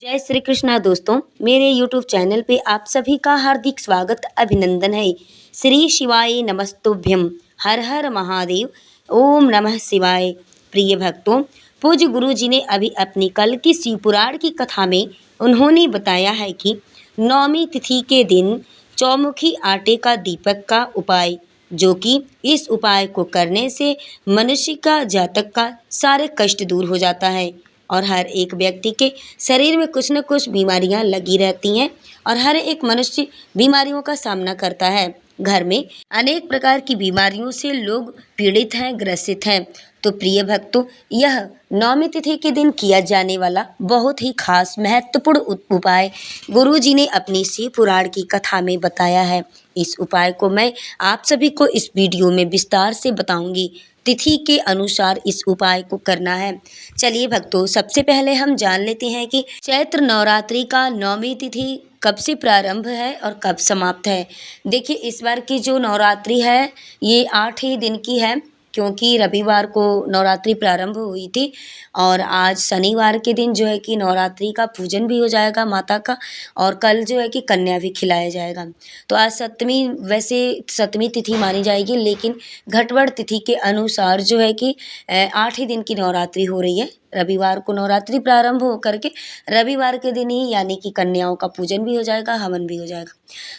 जय श्री कृष्णा दोस्तों, मेरे YouTube चैनल पे आप सभी का हार्दिक स्वागत अभिनंदन है। श्री शिवाय नमस्तुभ्यम, हर हर महादेव, ओम नमः शिवाय। प्रिय भक्तों, पूज्य गुरु जी ने अभी अपनी कल की शिव पुराण की कथा में उन्होंने बताया है कि नौमी तिथि के दिन चौमुखी आटे का दीपक का उपाय, जो कि इस उपाय को करने से मनुष्य का जातक का सारे कष्ट दूर हो जाता है और हर एक व्यक्ति के शरीर में कुछ न कुछ बीमारियां लगी रहती हैं और हर एक मनुष्य बीमारियों का सामना करता है। घर में अनेक प्रकार की बीमारियों से लोग पीड़ित हैं, ग्रसित हैं। तो प्रिय भक्तों, यह नौमी तिथि के दिन किया जाने वाला बहुत ही खास महत्वपूर्ण उपाय गुरु जी ने अपनी शिव पुराण की कथा में बताया है। इस उपाय को मैं आप सभी को इस वीडियो में विस्तार से बताऊंगी। तिथि के अनुसार इस उपाय को करना है। चलिए भक्तों, सबसे पहले हम जान लेते हैं कि चैत्र नवरात्रि का नौमी तिथि कब से प्रारंभ है और कब समाप्त है। देखिए, इस बार की जो नवरात्रि है ये 8 ही दिन की है, क्योंकि रविवार को नवरात्रि प्रारंभ हुई थी और आज शनिवार के दिन जो है कि नवरात्रि का पूजन भी हो जाएगा माता का, और कल जो है कि कन्या भी खिलाया जाएगा। तो आज सप्तमी, वैसे सप्तमी तिथि मानी जाएगी, लेकिन घटवड़ तिथि के अनुसार जो है कि 8 ही दिन की नवरात्रि हो रही है। रविवार को नवरात्रि प्रारंभ हो करके रविवार के दिन ही यानी कि कन्याओं का पूजन भी हो जाएगा, हवन भी हो जाएगा।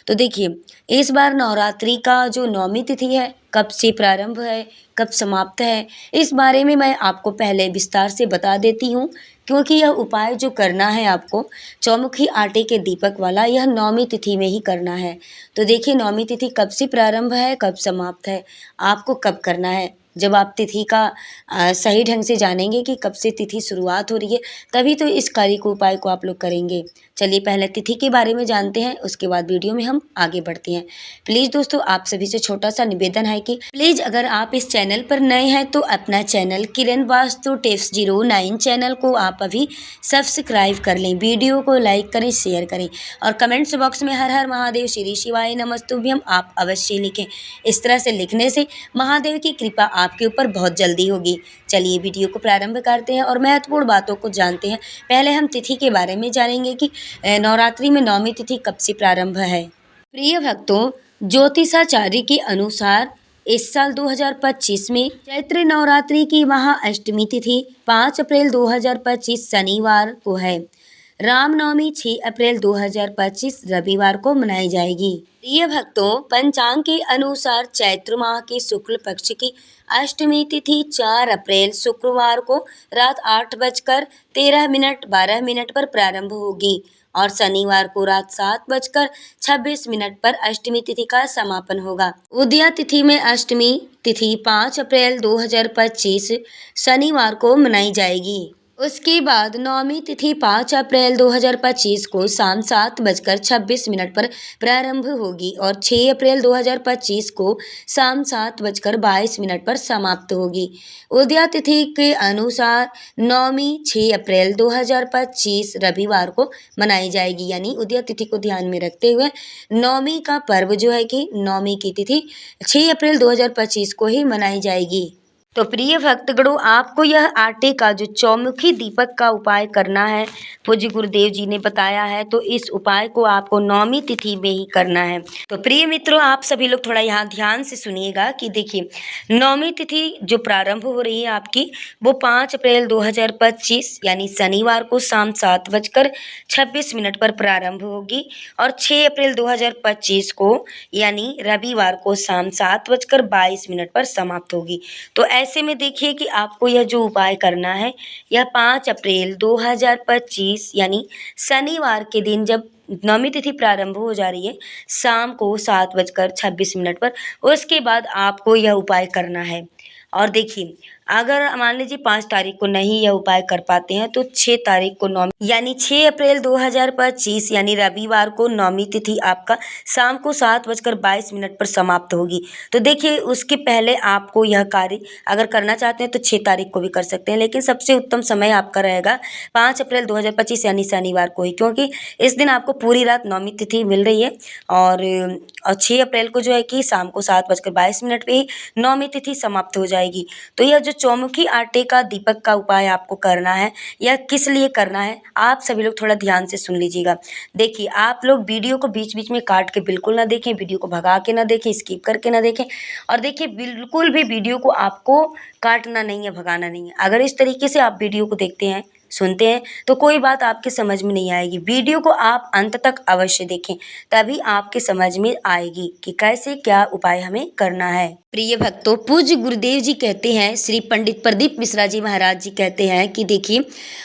तो देखिए, इस बार नवरात्रि का जो नौमी तिथि है कब से प्रारंभ है, कब समाप्त है, इस बारे में मैं आपको पहले विस्तार से बता देती हूँ, क्योंकि यह उपाय जो करना है आपको चौमुखी आटे के दीपक वाला, यह नौमी तिथि में ही करना है। तो देखिए, नौमी तिथि कब से प्रारंभ है, कब समाप्त है, आपको कब करना है। जब आप तिथि का सही ढंग से जानेंगे कि कब से तिथि शुरुआत हो रही है, तभी तो इस कार्य को उपाय को आप लोग करेंगे। चलिए पहले तिथि के बारे में जानते हैं, उसके बाद वीडियो में हम आगे बढ़ते हैं। प्लीज़ दोस्तों, आप सभी से छोटा सा निवेदन है कि प्लीज़ अगर आप इस चैनल पर नए हैं तो अपना चैनल किरण वास्तु टिप्स 09 चैनल को आप अभी सब्सक्राइब कर लें, वीडियो को लाइक करें, शेयर करें और कमेंट्स बॉक्स में हर हर महादेव, श्री शिवाय नमस्तुभ्यम आप अवश्य लिखें। इस तरह से लिखने से महादेव की कृपा आपके ऊपर बहुत जल्दी होगी। चलिए वीडियो को प्रारंभ करते हैं और महत्वपूर्ण बातों को जानते हैं। पहले हम तिथि के बारे में जानेंगे कि नवरात्रि में नौमी तिथि कब से प्रारंभ है। प्रिय भक्तों, ज्योतिषाचार्य के अनुसार इस साल 2025 में चैत्र नवरात्रि की महाअष्टमी तिथि 5 अप्रैल 2025 शनिवार को है। रामनवमी 6 अप्रैल 2025 रविवार को मनाई जाएगी। प्रिय भक्तों, पंचांग के अनुसार चैत्र माह के शुक्ल पक्ष की अष्टमी तिथि 4 अप्रैल शुक्रवार को रात 8:13 पर प्रारंभ होगी और शनिवार को रात 7:26 पर अष्टमी तिथि का समापन होगा। उदया तिथि में अष्टमी तिथि 5 अप्रैल 2025 शनिवार को मनाई जाएगी। उसके बाद नौमी तिथि 5 अप्रैल 2025 को शाम 7:26 पर प्रारंभ होगी और 6 अप्रैल 2025 को शाम 7:22 पर समाप्त होगी। उदया तिथि के अनुसार नौमी 6 अप्रैल 2025 रविवार को मनाई जाएगी, यानी उदया तिथि को ध्यान में रखते हुए नौमी का पर्व जो है कि नौमी की तिथि 6 अप्रैल 2025 को ही मनाई जाएगी। तो प्रिय भक्तगणों, आपको यह आटे का जो चौमुखी दीपक का उपाय करना है, पूज्य गुरुदेव जी ने बताया है, तो इस उपाय को आपको नौमी तिथि में ही करना है। तो प्रिय मित्रों, आप सभी लोग थोड़ा यहाँ ध्यान से सुनिएगा कि देखिए, नौमी तिथि जो प्रारंभ हो रही है आपकी, वो 5 अप्रैल 2025 यानी शनिवार को शाम 7:26 पर प्रारंभ होगी और 6 अप्रैल 2025 को यानी रविवार को शाम 7:22 पर समाप्त होगी। तो ऐसे में देखिए कि आपको यह जो उपाय करना है, यह 5 अप्रैल 2025 यानी शनिवार के दिन जब नौमी तिथि प्रारंभ हो जा रही है शाम को 7:26 पर, उसके बाद आपको यह उपाय करना है। और देखिए, अगर मान लीजिए 5 तारीख को नहीं यह उपाय कर पाते हैं तो 6 तारीख को नौमी यानी 6 अप्रैल 2025 यानी रविवार को नौमी तिथि आपका शाम को 7:22 पर समाप्त होगी। तो देखिए, उसके पहले आपको यह कार्य अगर करना चाहते हैं तो 6 तारीख को भी कर सकते हैं, लेकिन सबसे उत्तम समय आपका रहेगा 5 अप्रैल 2025 यानी शनिवार को ही, क्योंकि इस दिन आपको पूरी रात नौमी तिथि मिल रही है और 6 अप्रैल को जो है कि शाम को 7:22 पे ही नौमी तिथि समाप्त हो जाएगी। तो यह जो जो चौमुखी आटे का दीपक का उपाय आपको करना है, यह किस लिए करना है, आप सभी लोग थोड़ा ध्यान से सुन लीजिएगा। देखिए, आप लोग वीडियो को बीच-बीच में काट के बिल्कुल ना देखें, वीडियो को भगा के ना देखें, स्किप करके ना देखें। और देखिए, बिल्कुल भी वीडियो को आपको काटना नहीं है, भगाना नहीं है। अगर इस तरीके से आप वीडियो को देखते हैं, सुनते हैं, तो कोई बात आपके समझ में नहीं आएगी। वीडियो को आप अंत तक अवश्य देखें, तभी आपके समझ में आएगी कि कैसे क्या उपाय हमें करना है। प्रिय भक्तों, पूज्य गुरुदेव जी कहते हैं, श्री पंडित प्रदीप मिश्रा जी महाराज जी कहते हैं कि देखिए,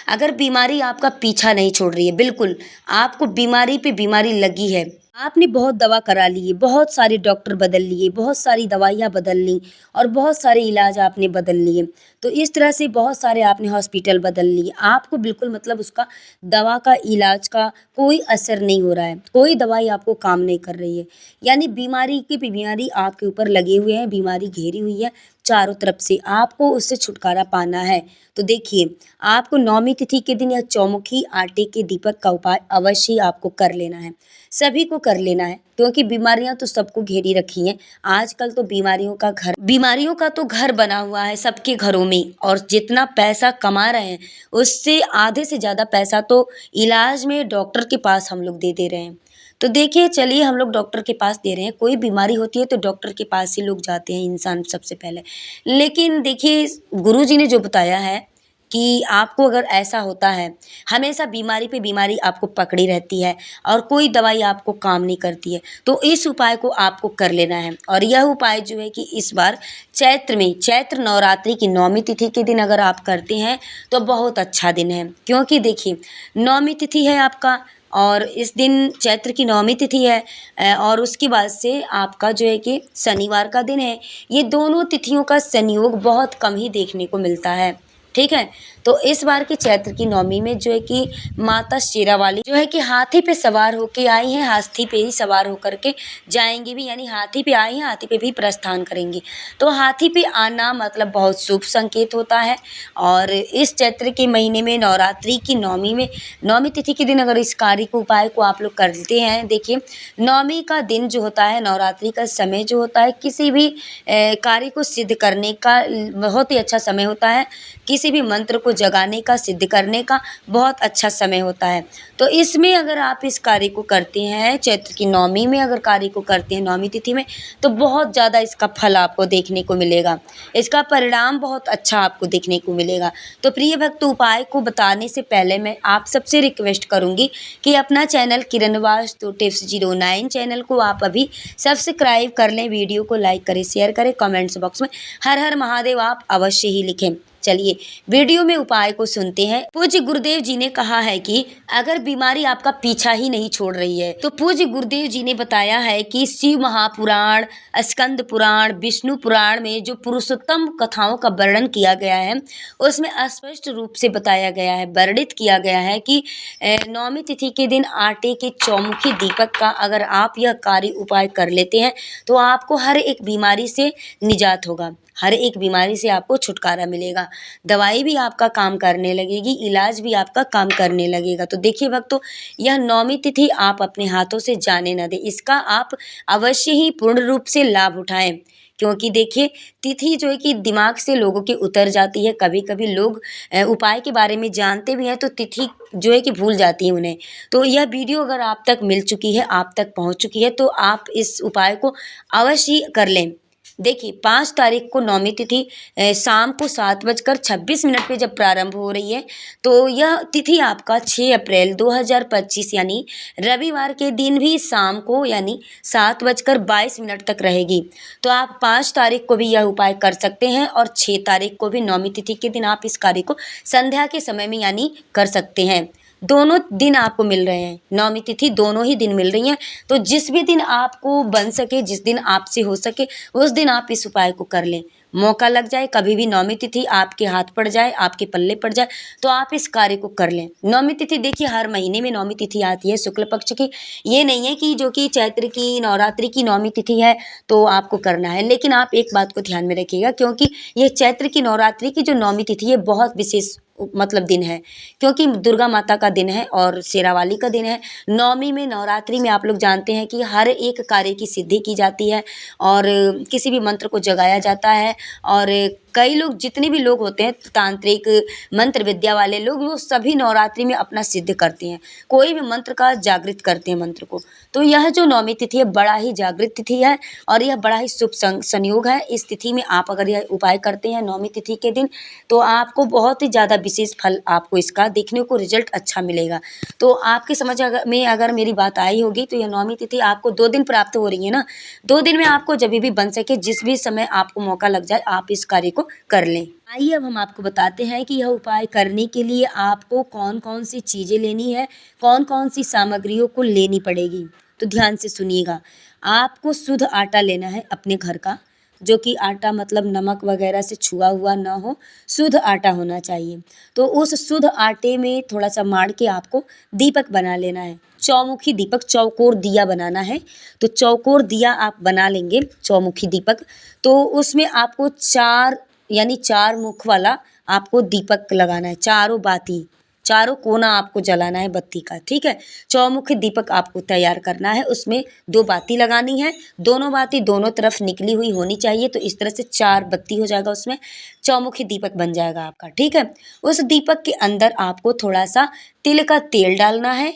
अगर बीमारी आपका पीछा नहीं छोड़ रही है, बिल्कुल आपको बीमारी पे बीमारी लगी है, आपने बहुत दवा करा ली है, बहुत सारे डॉक्टर बदल लिए, बहुत सारी दवाइयाँ बदल ली और बहुत सारे इलाज आपने बदल लिए, तो इस तरह से बहुत सारे आपने हॉस्पिटल बदल लिए, आपको बिल्कुल मतलब उसका दवा का इलाज का कोई असर नहीं हो रहा है, कोई दवाई आपको काम नहीं कर रही है, यानी बीमारी की बीमारी आपके ऊपर लगे हुए हैं, बीमारी घेरी हुई है चारों तरफ से, आपको उससे छुटकारा पाना है। तो देखिए, आपको नौमी तिथि के दिन यह चौमुखी आटे के दीपक का उपाय अवश्य ही आपको कर लेना है, सभी को कर लेना है, क्योंकि बीमारियां तो सबको घेरी रखी हैं। आजकल तो बीमारियों का तो घर बना हुआ है सबके घरों में, और जितना पैसा कमा रहे हैं उससे आधे से ज़्यादा पैसा तो इलाज में डॉक्टर के पास हम लोग दे दे रहे हैं। तो देखिए, चलिए हम लोग डॉक्टर के पास दे रहे हैं, कोई बीमारी होती है तो डॉक्टर के पास ही लोग जाते हैं इंसान सबसे पहले। लेकिन देखिए, गुरुजी ने जो बताया है कि आपको अगर ऐसा होता है, हमेशा बीमारी पे बीमारी आपको पकड़ी रहती है और कोई दवाई आपको काम नहीं करती है, तो इस उपाय को आपको कर लेना है। और यह उपाय जो है कि इस बार चैत्र नवरात्रि की नौमी तिथि के दिन अगर आप करते हैं तो बहुत अच्छा दिन है, क्योंकि देखिए, नौमी तिथि है आपका और इस दिन चैत्र की नौमी तिथि है, और उसके बाद से आपका जो है कि शनिवार का दिन है। ये दोनों तिथियों का संयोग बहुत कम ही देखने को मिलता है, ठीक है। तो इस बार की चैत्र की नवमी में जो है कि माता शेरावाली जो है कि हाथी पे सवार होके आई हैं, हाथी पे ही सवार होकर के जाएंगी भी, यानी हाथी पे आई हैं, हाथी पे भी प्रस्थान करेंगी। तो हाथी पे आना मतलब बहुत शुभ संकेत होता है। और इस चैत्र के महीने में नवरात्रि की नवमी में, नवमी तिथि के दिन अगर इस कार्य को उपाय को आप लोग करते हैं, देखिए, नवमी का दिन जो होता है, नवरात्रि का समय जो होता है, किसी भी कार्य को सिद्ध करने का बहुत ही अच्छा समय होता है, किसी भी मंत्र को जगाने का, सिद्ध करने का बहुत अच्छा समय होता है। तो इसमें अगर आप इस कार्य को करते हैं, चैत्र की नवमी में अगर कार्य को करते हैं नवमी तिथि में, तो बहुत ज़्यादा इसका फल आपको देखने को मिलेगा, इसका परिणाम बहुत अच्छा आपको देखने को मिलेगा। तो प्रिय भक्त, उपाय को बताने से पहले मैं आप सबसे रिक्वेस्ट करूँगी कि अपना चैनल किरण वास्तु टिप्स 09 चैनल को आप अभी सब्सक्राइब कर लें, वीडियो को लाइक करें, शेयर करें, कमेंट्स बॉक्स में हर हर महादेव आप अवश्य ही लिखें। चलिए वीडियो में उपाय को सुनते हैं। पूज्य गुरुदेव जी ने कहा है कि अगर बीमारी आपका पीछा ही नहीं छोड़ रही है, तो पूज्य गुरुदेव जी ने बताया है कि शिव महापुराण, स्कंद पुराण, विष्णु पुराण में जो पुरुषोत्तम कथाओं का वर्णन किया गया है, उसमें स्पष्ट रूप से बताया गया है, वर्णित किया गया है कि नौमी तिथि के दिन आटे के चौमुखी दीपक का अगर आप यह कार्य उपाय कर लेते हैं, तो आपको हर एक बीमारी से निजात होगा, हर एक बीमारी से आपको छुटकारा मिलेगा, दवाई भी आपका काम करने लगेगी, इलाज भी आपका काम करने लगेगा। तो देखिए भक्तों, यह नौमी तिथि आप अपने हाथों से जाने न दें, इसका आप अवश्य ही पूर्ण रूप से लाभ उठाएं, क्योंकि देखिए, तिथि जो है कि दिमाग से लोगों की उतर जाती है, कभी कभी लोग उपाय के बारे में जानते भी हैं तो तिथि जो है कि भूल जाती है उन्हें। तो यह वीडियो अगर आप तक मिल चुकी है, आप तक पहुंच चुकी है, तो आप इस उपाय को अवश्य ही कर लें। देखिए, 5 तारीख को नौमी तिथि शाम को 7:26 पे जब प्रारंभ हो रही है, तो यह तिथि आपका 6 अप्रैल 2025 यानी रविवार के दिन भी शाम को यानी 7:22 तक रहेगी। तो आप 5 तारीख को भी यह उपाय कर सकते हैं और 6 तारीख को भी नौमी तिथि के दिन आप इस कार्य को संध्या के समय में यानी कर सकते हैं। दोनों दिन आपको मिल रहे हैं, नौमी तिथि दोनों ही दिन मिल रही हैं, तो जिस भी दिन आपको बन सके, जिस दिन आपसे हो सके, उस दिन आप इस उपाय को कर लें। मौका लग जाए, कभी भी नौमी तिथि आपके हाथ पड़ जाए, आपके पल्ले पड़ जाए, तो आप इस कार्य को कर लें। नौमी तिथि देखिए, हर महीने में नौमी तिथि आती है शुक्ल पक्ष की, ये नहीं है कि जो कि चैत्र की नवरात्रि की नौमी तिथि है तो आपको करना है। लेकिन आप एक बात को ध्यान में रखिएगा, क्योंकि ये चैत्र की नवरात्रि की जो नौमी तिथि है बहुत विशेष मतलब दिन है, क्योंकि दुर्गा माता का दिन है और शेरावाली का दिन है। नवमी में, नवरात्रि में आप लोग जानते हैं कि हर एक कार्य की सिद्धि की जाती है और किसी भी मंत्र को जगाया जाता है। और कई लोग, जितने भी लोग होते हैं तांत्रिक, मंत्र विद्या वाले लोग, वो सभी नवरात्रि में अपना सिद्ध करते हैं, कोई भी मंत्र का जागृत करते हैं मंत्र को। तो यह जो नौमी तिथि है बड़ा ही जागृत तिथि है और यह बड़ा ही शुभ संयोग है। इस तिथि में आप अगर यह उपाय करते हैं नौमी तिथि के दिन, तो आपको बहुत ही ज़्यादा विशेष फल आपको इसका देखने को रिजल्ट अच्छा मिलेगा। तो आपकी समझ में अगर मेरी बात आई होगी, तो यह नौमी तिथि आपको 2 दिन प्राप्त हो रही है ना, 2 दिन में आपको जब भी बन सके, जिस भी समय आपको मौका लग जाए, आप इस कार्य को कर लें। आइए अब हम आपको बताते हैं कि यह उपाय करने के लिए आपको कौन कौन सी चीज़ें लेनी है, कौन कौन सी सामग्रियों को लेनी पड़ेगी। तो ध्यान से सुनिएगा। आपको शुद्ध आटा लेना है अपने घर का, जो कि आटा मतलब नमक वगैरह से छुआ हुआ ना हो, शुद्ध आटा होना चाहिए। तो उस शुद्ध आटे में थोड़ा सा माड़ के आपको दीपक बना लेना है, चौमुखी दीपक, चौकोर दिया बनाना है। तो चौकोर दिया आप बना लेंगे, चौमुखी दीपक। तो उसमें आपको 4 यानी 4 मुख वाला आपको दीपक लगाना है, चारों बाती, चारों कोना आपको जलाना है बत्ती का, ठीक है। चौमुखी दीपक आपको तैयार करना है, उसमें 2 बाती लगानी है, दोनों बाती दोनों तरफ निकली हुई होनी चाहिए। तो इस तरह से 4 बत्ती हो जाएगा, उसमें चौमुखी दीपक बन जाएगा आपका, ठीक है। उस दीपक के अंदर आपको थोड़ा सा तिल का तेल डालना है।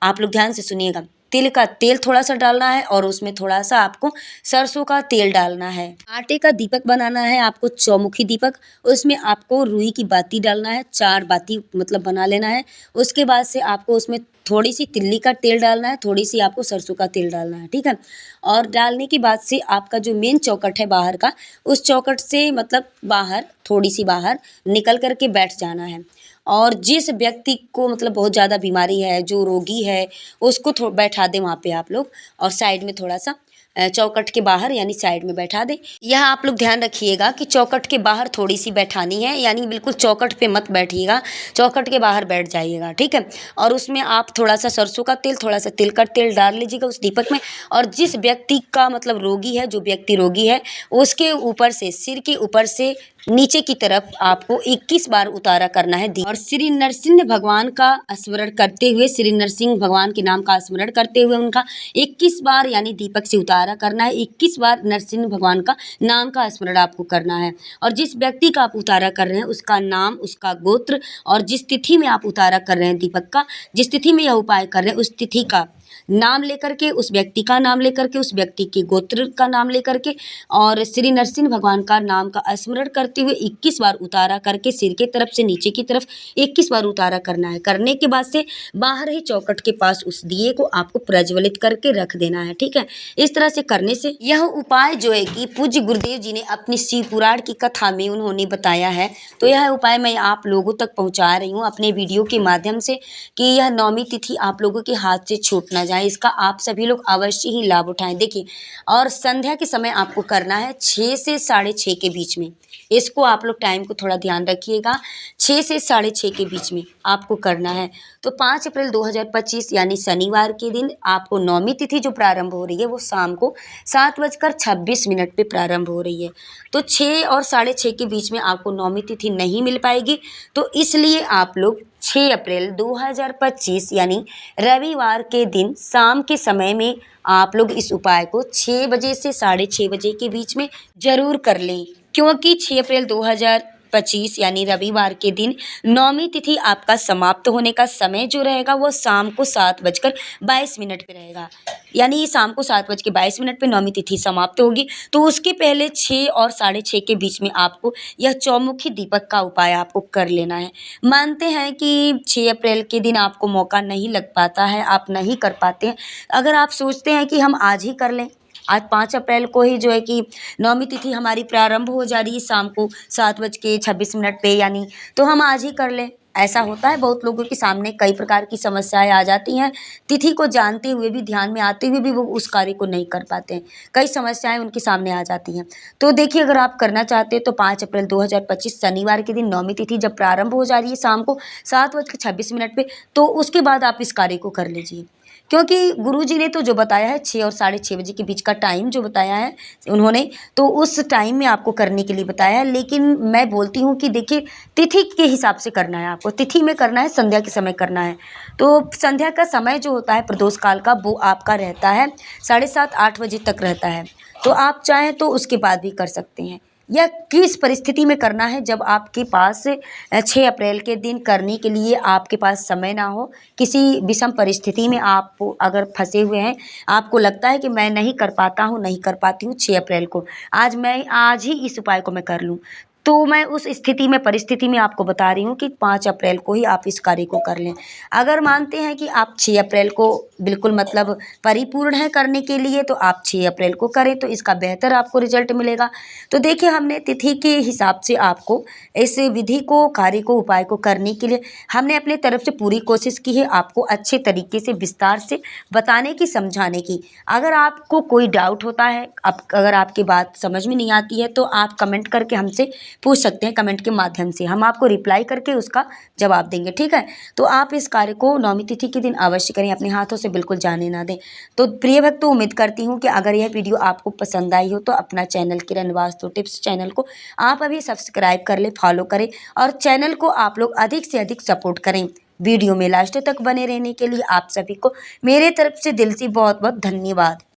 आप लोग ध्यान से सुनिएगा। तिल का तेल थोड़ा सा डालना है और उसमें थोड़ा सा आपको सरसों का तेल डालना है। आटे का दीपक बनाना है आपको, चौमुखी दीपक। उसमें आपको रुई की बाती डालना है, 4 बाती मतलब बना लेना है। उसके बाद से आपको उसमें थोड़ी सी तिल्ली का तेल डालना है, थोड़ी सी आपको सरसों का तेल डालना है, ठीक है। और डालने के बाद से आपका जो मेन चौखट है बाहर का, उस चौखट से मतलब बाहर, थोड़ी सी बाहर निकल कर के बैठ जाना है। और जिस व्यक्ति को मतलब बहुत ज़्यादा बीमारी है, जो रोगी है, उसको बैठा दें वहाँ पे आप लोग, और साइड में थोड़ा सा चौखट के बाहर यानी साइड में बैठा दें। यह आप लोग ध्यान रखिएगा कि चौखट के बाहर थोड़ी सी बैठानी है, यानी बिल्कुल चौखट पे मत बैठिएगा, चौखट के बाहर बैठ जाइएगा, ठीक है। और उसमें आप थोड़ा सा सरसों का तेल, थोड़ा सा तिल का तेल डाल लीजिएगा उस दीपक में। और जिस व्यक्ति का मतलब रोगी है, जो व्यक्ति रोगी है, उसके ऊपर से, सिर के ऊपर से नीचे की तरफ आपको 21 बार उतारा करना है और श्री नरसिंह भगवान का स्मरण करते हुए, श्री नरसिंह भगवान के नाम का स्मरण करते हुए उनका 21 बार यानी दीपक से उतारा करना है। 21 बार नरसिंह भगवान का नाम का स्मरण आपको करना है। और जिस व्यक्ति का आप उतारा कर रहे हैं उसका नाम, उसका गोत्र, और जिस तिथि में आप उतारा कर रहे हैं दीपक का, जिस तिथि में यह उपाय कर रहे हैं उस तिथि का नाम लेकर के, उस व्यक्ति का नाम लेकर के, उस व्यक्ति के गोत्र का नाम लेकर के, और श्री नरसिंह भगवान का नाम का स्मरण करते हुए 21 बार उतारा करके सिर के तरफ से नीचे की तरफ 21 बार उतारा करना है। करने के बाद से बाहर ही चौखट के पास उस दिए को आपको प्रज्वलित करके रख देना है, ठीक है। इस तरह से करने से यह उपाय जो है कि पूज्य गुरुदेव जी ने अपनी शिव पुराण की कथा में उन्होंने बताया है। तो यह उपाय मैं आप लोगों तक पहुंचा रही हूँ अपने वीडियो के माध्यम से, कि यह नौमी तिथि आप लोगों के हाथ से छूट ना जाए, इसका आप सभी लोग अवश्य ही लाभ उठाएं। देखिए, और संध्या के समय आपको करना है 6 से 6:30 के बीच में। इसको आप लोग टाइम को थोड़ा ध्यान रखिएगा, 6 से 6:30 के बीच में आपको करना है। तो 5 अप्रैल 2025 यानी शनिवार के दिन आपको नौमी तिथि जो प्रारंभ हो रही है वो शाम को 7:26 पे प्रारंभ हो रही है। तो 6 और 6:30 के बीच में आपको नौमी तिथि नहीं मिल पाएगी, तो इसलिए आप लोग 6 अप्रैल 2025 यानी रविवार के दिन शाम के समय में आप लोग इस उपाय को 6 बजे से 6:30 बजे के बीच में ज़रूर कर लें, क्योंकि 6 अप्रैल 2025 यानी रविवार के दिन नौमी तिथि आपका समाप्त होने का समय जो रहेगा वो शाम को 7:22 पे रहेगा। यानी शाम को 7:22 पे नौमी तिथि समाप्त होगी। तो उसके पहले 6 और 6:30 के बीच में आपको यह चौमुखी दीपक का उपाय आपको कर लेना है। मानते हैं कि 6 अप्रैल के दिन आपको मौका नहीं लग पाता है, आप नहीं कर पाते हैं। अगर आप सोचते हैं कि हम आज ही कर लें, आज 5 अप्रैल को ही जो है कि नौमी तिथि हमारी प्रारंभ हो जा रही है शाम को 7:26 पे, यानी तो हम आज ही कर लें। ऐसा होता है, बहुत लोगों के सामने कई प्रकार की समस्याएं आ जाती हैं, तिथि को जानते हुए भी, ध्यान में आते हुए भी वो उस कार्य को नहीं कर पाते हैं, कई समस्याएं उनके सामने आ जाती हैं। तो देखिए, अगर आप करना चाहते हैं तो 5 अप्रैल 2025 शनिवार के दिन नौमी तिथि जब प्रारंभ हो जा रही है शाम को 7:26 पे, तो उसके बाद आप इस कार्य को कर लीजिए। क्योंकि गुरुजी ने तो जो बताया है 6 और साढ़े 6 बजे के बीच का टाइम जो बताया है उन्होंने, तो उस टाइम में आपको करने के लिए बताया है। लेकिन मैं बोलती हूँ कि देखिए तिथि के हिसाब से करना है आपको, तिथि में करना है, संध्या के समय करना है। तो संध्या का समय जो होता है प्रदोष काल का वो आपका रहता है 7:30-8 बजे तक रहता है। तो आप चाहें तो उसके बाद भी कर सकते हैं, या किस परिस्थिति में करना है जब आपके पास 6 अप्रैल के दिन करने के लिए आपके पास समय ना हो, किसी विषम परिस्थिति में आप अगर फंसे हुए हैं, आपको लगता है कि मैं नहीं कर पाता हूँ, नहीं कर पाती हूँ 6 अप्रैल को, आज ही इस उपाय को मैं कर लूँ। तो मैं उस स्थिति में परिस्थिति में आपको बता रही हूँ कि 5 अप्रैल को ही आप इस कार्य को कर लें। अगर मानते हैं कि आप 6 अप्रैल को बिल्कुल मतलब परिपूर्ण है करने के लिए, तो आप 6 अप्रैल को करें तो इसका बेहतर आपको रिजल्ट मिलेगा। तो देखिए हमने तिथि के हिसाब से आपको इस विधि को, कार्य को, उपाय को करने के लिए हमने अपने तरफ से पूरी कोशिश की है आपको अच्छे तरीके से विस्तार से बताने की, समझाने की। अगर आपको कोई डाउट होता है, अगर आपकी बात समझ में नहीं आती है, तो आप कमेंट करके हमसे पूछ सकते हैं, कमेंट के माध्यम से हम आपको रिप्लाई करके उसका जवाब देंगे, ठीक है। तो आप इस कार्य को नौमी तिथि के दिन अवश्य करें, अपने हाथों से बिल्कुल जाने ना दें। तो प्रिय भक्तों, उम्मीद करती हूँ कि अगर यह वीडियो आपको पसंद आई हो तो अपना चैनल किरण वास्तु टिप्स चैनल को आप अभी सब्सक्राइब कर ले, फॉलो करें और चैनल को आप लोग अधिक से अधिक सपोर्ट करें। वीडियो में लास्ट तक बने रहने के लिए आप सभी को मेरे तरफ से दिल से बहुत बहुत धन्यवाद।